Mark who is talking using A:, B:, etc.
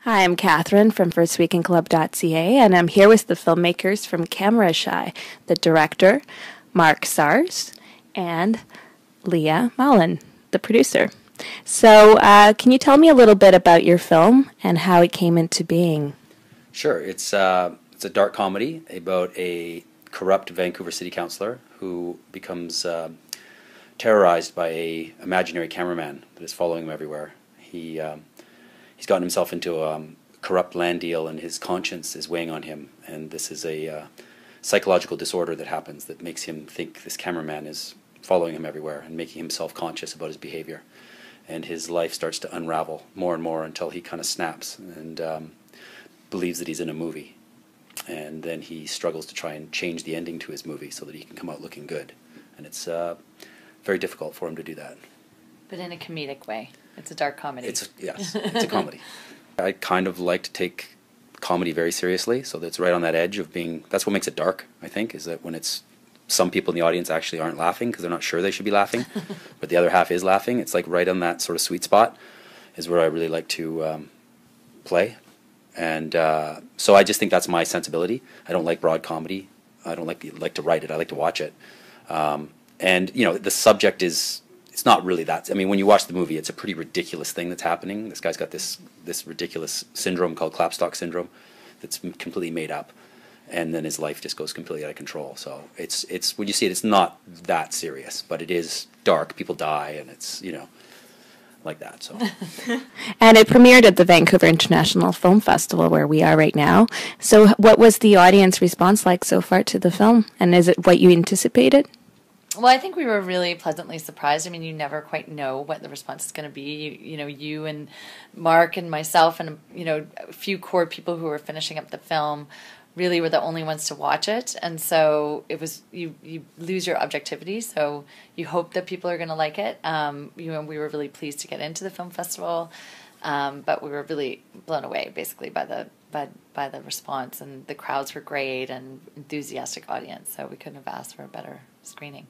A: Hi, I'm Catherine from firstweekinclub.ca, and I'm here with the filmmakers from Camera Shy, the director, Mark Sars, and Leah Mallen, the producer. So, can you tell me a little bit about your film and how it came into being?
B: Sure. It's a dark comedy about a corrupt Vancouver city councillor who becomes terrorized by a imaginary cameraman that is following him everywhere. He's gotten himself into a corrupt land deal, and his conscience is weighing on him. And this is a psychological disorder that happens that makes him think this cameraman is following him everywhere and making him self-conscious about his behavior. And his life starts to unravel more and more until he kind of snaps and believes that he's in a movie. And then he struggles to try and change the ending to his movie so that he can come out looking good. And it's very difficult for him to do that.
C: But in a comedic way. It's a dark comedy.
B: Yes, it's a comedy. I kind of like to take comedy very seriously, so that's right on that edge of being, that's what makes it dark, I think, is that when it's, some people in the audience actually aren't laughing because they're not sure they should be laughing, but the other half is laughing. It's like right on that sort of sweet spot is where I really like to play. And so I just think that's my sensibility. I don't like broad comedy. I don't like to write it. I like to watch it. And, you know, the subject is, it's not really that. I mean, when you watch the movie, it's a pretty ridiculous thing that's happening. This guy's got this ridiculous syndrome called clapstock syndrome that's completely made up, and then his life just goes completely out of control. So it's when you see it, it's not that serious, but it is dark. People die, and it's, you know, like that. So.
A: And it premiered at the Vancouver International Film Festival, where we are right now. So, what was the audience response like so far to the film, and is it what you anticipated?
C: Well, I think we were really pleasantly surprised. I mean, you never quite know what the response is going to be. You and Mark and myself and, a few core people who were finishing up the film really were the only ones to watch it. And so it was, you lose your objectivity. So you hope that people are going to like it. We were really pleased to get into the film festival. But we were really blown away, basically, by the response. And the crowds were great and enthusiastic audience. So we couldn't have asked for a better screening.